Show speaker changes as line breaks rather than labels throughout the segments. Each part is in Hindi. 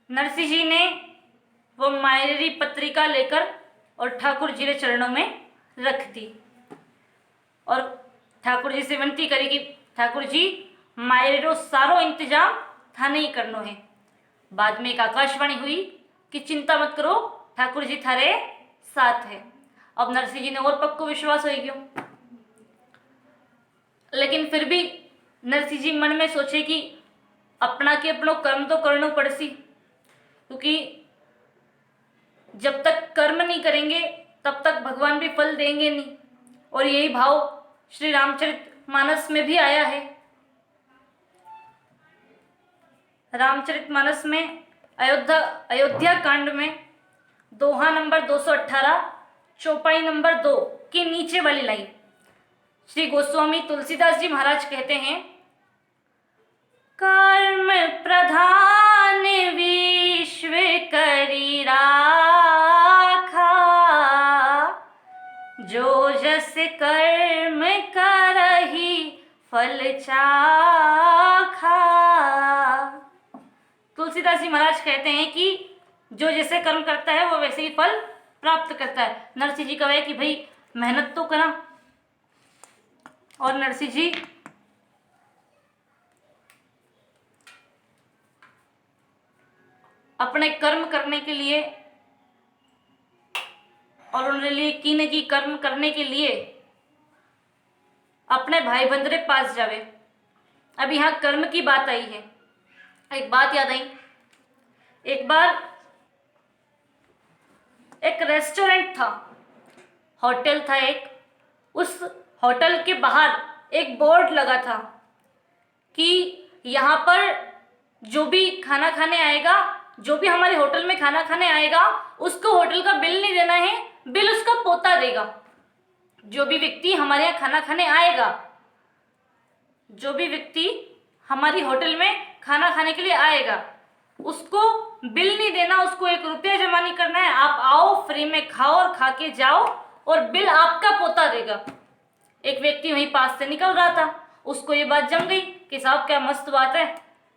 नरसिंह जी ने वो मायरी पत्रिका लेकर और ठाकुर जी के चरणों में रख दी और ठाकुर जी से विनती करी कि ठाकुर जी मायरो सारो इंतजाम थाने ही करनो है। बाद में एक आकाशवाणी हुई कि चिंता मत करो, ठाकुर जी थारे साथ है। अब नरसिंह जी ने और पक्को विश्वास हो गयो, लेकिन फिर भी नरसिंह जी मन में सोचे कि अपना के अपनो कर्म तो करनो पड़सी, क्योंकि जब तक कर्म नहीं करेंगे तब तक भगवान भी फल देंगे नहीं। और यही भाव श्री रामचरितमानस में भी आया है। रामचरितमानस में अयोध्या कांड में दोहा नंबर 218 चौपाई नंबर 2 के नीचे वाली लाइन श्री गोस्वामी तुलसीदास जी महाराज कहते हैं, कर्म प्रधान विश्व करी राखा, जो जस कर्म करहि फल चाखा। तुलसीदास जी महाराज कहते हैं कि जो जैसे कर्म करता है वो वैसे ही फल प्राप्त करता है। नरसिंह जी कहे कि भाई मेहनत तो करा, और नरसिंह जी अपने कर्म करने के लिए और उनके लिए की कर्म करने के लिए अपने भाई बंदरे पास जावे। अब यहाँ कर्म की बात आई है, एक बात याद आई। एक बार एक रेस्टोरेंट था, होटल था एक, उस होटल के बाहर एक बोर्ड लगा था कि यहाँ पर जो भी खाना खाने आएगा, जो भी हमारे होटल में खाना खाने आएगा, उसको होटल का बिल नहीं देना है, बिल उसका पोता देगा। जो भी व्यक्ति हमारे यहाँ खाना खाने आएगा, जो भी व्यक्ति हमारी होटल में खाना खाने के लिए आएगा, उसको बिल नहीं देना, उसको 1 रुपया जमा नहीं करना है। आप आओ, फ्री में खाओ और खा के जाओ, और बिल आपका पोता देगा। एक व्यक्ति वहीं पास से निकल रहा था, उसको ये बात जम गई कि साहब क्या मस्त बात है,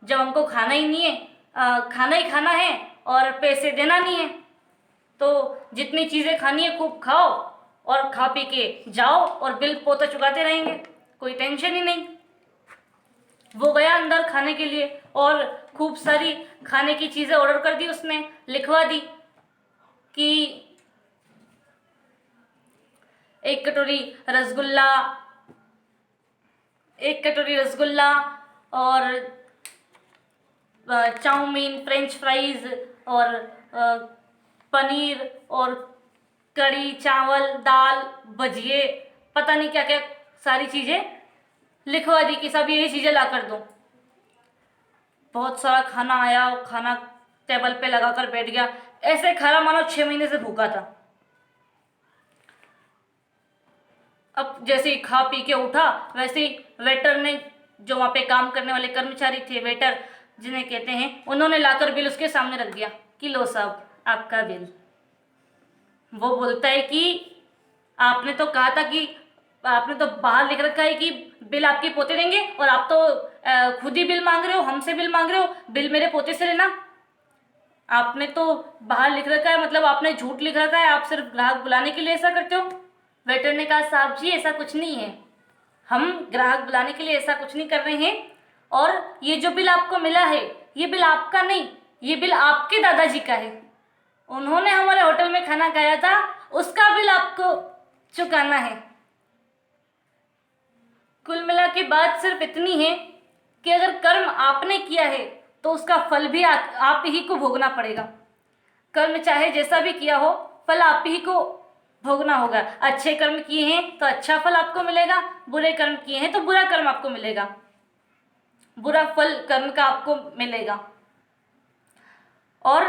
जब हमको खाना ही नहीं है, खाना ही खाना है और पैसे देना नहीं है, तो जितनी चीज़ें खानी है खूब खाओ और खा पी के जाओ और बिल पोता चुकाते रहेंगे, कोई टेंशन ही नहीं। वो गया अंदर खाने के लिए और खूब सारी खाने की चीज़ें ऑर्डर कर दी, उसने लिखवा दी कि 1 कटोरी रसगुल्ला और चाउमीन, फ्रेंच फ्राइज और पनीर और कड़ी चावल, दाल, भजिए, पता नहीं क्या क्या सारी चीज़ें लिखवा दी कि सब यही चीज़ें ला कर दो। बहुत सारा खाना आया, खाना टेबल पे लगा कर बैठ गया, ऐसे खा रहा मानो 6 महीने से भूखा था। अब जैसे ही खा पी के उठा, वैसे ही वेटर ने, जो वहाँ पे काम करने वाले कर्मचारी थे, वेटर जिन्हें कहते हैं, उन्होंने लाकर बिल उसके सामने रख दिया कि लो साहब आपका बिल। वो बोलता है कि आपने तो कहा था कि आपने तो बाहर लिख रखा है कि बिल आपके पोते देंगे, और आप तो खुद ही बिल मांग रहे हो, हमसे बिल मांग रहे हो, बिल मेरे पोते से लेना। आपने तो बाहर लिख रखा है, मतलब आपने झूठ लिख रखा है, आप सिर्फ ग्राहक बुलाने के लिए ऐसा करते हो। वेटर ने कहा साहब जी ऐसा कुछ नहीं है, हम ग्राहक बुलाने के लिए ऐसा कुछ नहीं कर रहे हैं, और ये जो बिल आपको मिला है ये बिल आपका नहीं, ये बिल आपके दादाजी का है, उन्होंने हमारे होटल में खाना खाया था, उसका बिल आपको चुकाना है। कुल मिला के बात सिर्फ इतनी है कि अगर कर्म आपने किया है तो उसका फल भी आप ही को भोगना पड़ेगा। कर्म चाहे जैसा भी किया हो, फल आप ही को भोगना होगा। अच्छे कर्म किए हैं तो अच्छा फल आपको मिलेगा, बुरे कर्म किए हैं तो बुरा कर्म आपको मिलेगा, बुरा फल कर्म का आपको मिलेगा। और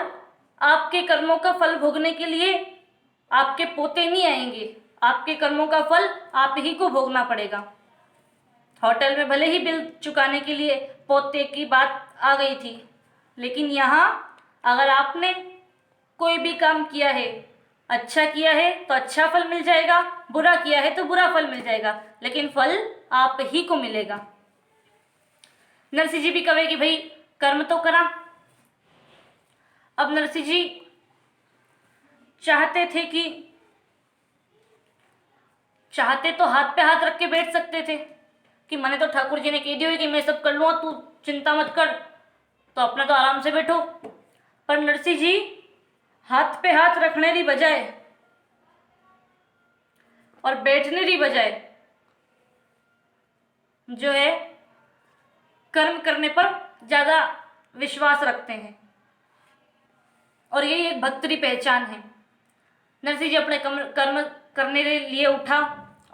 आपके कर्मों का फल भोगने के लिए आपके पोते नहीं आएंगे, आपके कर्मों का फल आप ही को भोगना पड़ेगा। होटल में भले ही बिल चुकाने के लिए पोते की बात आ गई थी, लेकिन यहाँ अगर आपने कोई भी काम किया है, अच्छा किया है तो अच्छा फल मिल जाएगा, बुरा किया है तो बुरा फल मिल जाएगा, लेकिन फल आप ही को मिलेगा। नरसिंह जी भी कहे कि भाई कर्म तो करा, अब नरसिंह जी चाहते तो हाथ पे हाथ रख के बैठ सकते थे कि मैंने तो ठाकुर जी ने कह दिया कि मैं सब कर लूँगा, तू चिंता मत कर, तो अपना तो आराम से बैठो। पर नरसिंह जी हाथ पे हाथ रखने की बजाय और बैठने की बजाय जो है कर्म करने पर ज्यादा विश्वास रखते हैं, और यही एक भक्त की पहचान है। नरसिंह जी अपने कर्म करने के लिए उठा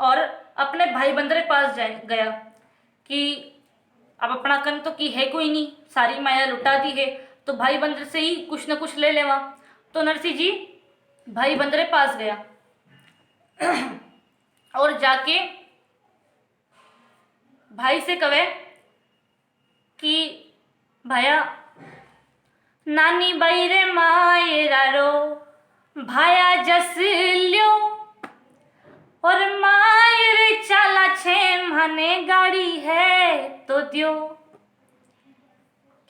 और अपने भाई बंदरे पास गया कि अब अपना कर्म तो की है कोई नहीं, सारी माया लुटा दी है, तो भाई बंदर से ही कुछ न कुछ ले लेवा। तो नरसिंह जी भाई बंदरे पास गया और जाके भाई से कहे कि भैया नानी बाई रे मायरा रो भाया जस ल्यो, और मायर चाला छे माने गाड़ी है तो दियो।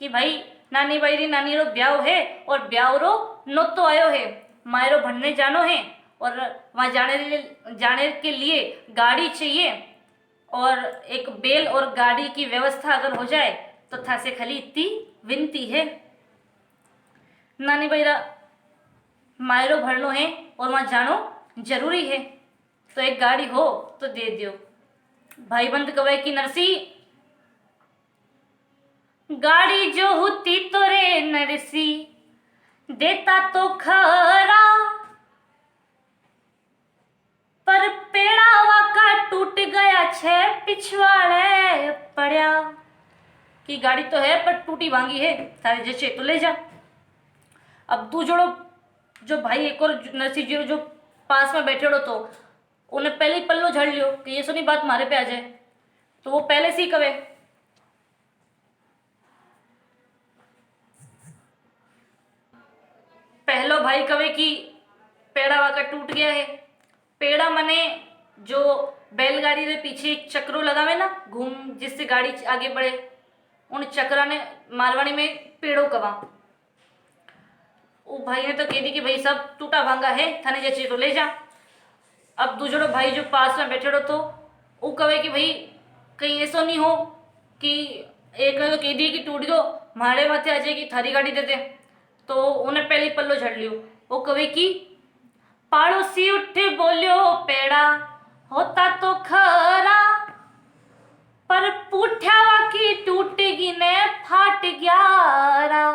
कि भाई नानी बाई री नानी रो ब्याह है और ब्याह रो नोतो आयो है, मायरो भरने जानो है और वहाँ जाने के लिए गाड़ी चाहिए, और एक बैल और गाड़ी की व्यवस्था अगर हो जाए तो था से खाली इतनी विनती है। नानी भाईरा मायरो भरनो है और वहाँ जानो जरूरी है, तो एक गाड़ी हो तो दे दियो। भाई बंद कहे कि नरसिंह गाड़ी जो होती तो रे नरसिंह देता तो खरा, पर पेड़ावा का टूट गया छे पिछवाड़े पड़ा। कि गाड़ी तो है पर टूटी भांगी है, थारे जैसे तो ले जा। अब तू जो भाई एक और नरसिंह जी जो पास में बैठे हो तो उन्हें पहले ही पल्लो झड़ लियो कि ये सुनी बात मारे पे आ जाए, तो वो पहले से ही कवे पहलो भाई कवे कि पेड़ा वाका टूट गया है। पेड़ा मने जो बैलगाड़ी के पीछे एक चक्रो लगावे ना घूम, जिससे गाड़ी आगे बढ़े, उन चक्रा ने मारवाड़ी में पेड़ो कवा। वो भाई ने तो कह दी कि भाई सब टूटा भांगा है, थाने जैसे तो ले जा। अब दूसरो भाई जो पास में बैठे तो वो कहे कि भाई कहीं ऐसा नहीं हो कि एक ने तो कह दी कि टूट गयो मारे माथे आ जाएगी, थारी गाड़ी देते, तो उन्हें पहले ही पल्लो झड़ लियो। वो कहे कि पाड़ोसी उठ बोलियो पेड़ा होता तो खरा, पर पूठ्यावा की टूटेगी ने फाट ग्यारा।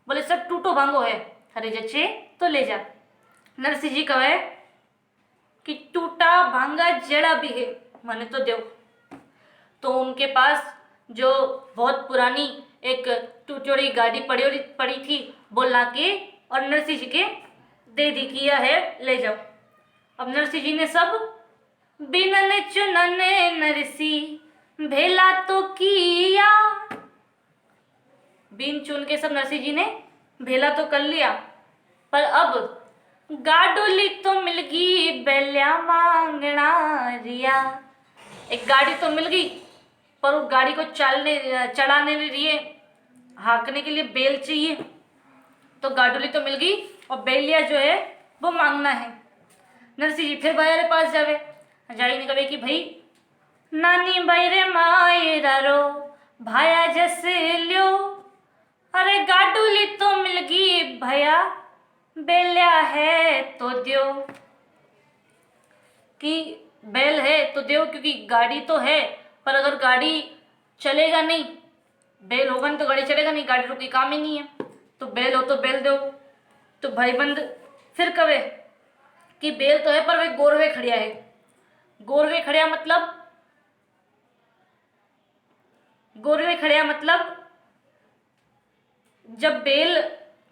बोले सब टूटो भांगो है, हरे जचे तो ले जा। नरसिंह जी कहे कि टूटा भांगा जड़ा भी है मने तो दो। तो उनके पास जो बहुत पुरानी एक टूटोड़ी गाड़ी पड़ी थी बोला के और नरसिंह जी के दे दी किया है, ले जाओ। अब नरसिंह जी ने सब बिनन चुनने नरसिंह भेला तो किया, बिन चुन के सब नरसिंह जी ने भेला तो कर लिया, पर अब गाडोली तो मिल गई बैल्या मांगना रिया। एक गाड़ी तो मिल गई पर उस गाड़ी को चलाने के लिए हाँकने के लिए बैल चाहिए, तो गाडोली तो मिल गई और बैलिया जो है वो मांगना है। नरसिंह जी फिर भैया के पास जावे, जाई ने कहे कि भाई नानी भाई रे मायरा रो भाया जैसे लियो, अरे गाडोली तो मिल गई भैया बैल्या है तो दियो। कि बैल है तो दो, क्योंकि गाड़ी तो है पर अगर गाड़ी चलेगा नहीं, बैल होगा नहीं तो गाड़ी चलेगा नहीं, गाड़ी रुकी काम ही नहीं है, तो बैल हो तो बैल दो। तो भाईबंद फिर कवे कि बैल तो है पर वे गोरवे खड़िया है। गोरवे खड़िया मतलब जब बैल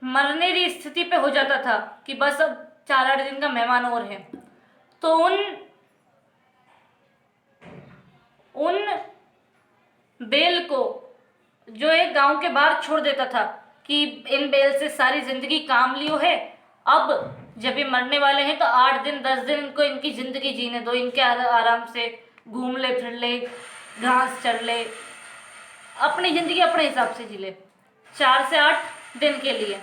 मरने की स्थिति पे हो जाता था कि बस अब 4-8 दिन का मेहमान और है, तो उन बैल को जो है गांव के बाहर छोड़ देता था कि इन बैल से सारी जिंदगी काम लियो है, अब जब ये मरने वाले हैं तो 8 दिन 10 दिन इनको इनकी जिंदगी जीने दो, इनके आराम से घूम ले फिर ले, घास चढ़ ले, अपनी जिंदगी अपने हिसाब से जी ले 4 से 8 दिन के लिए।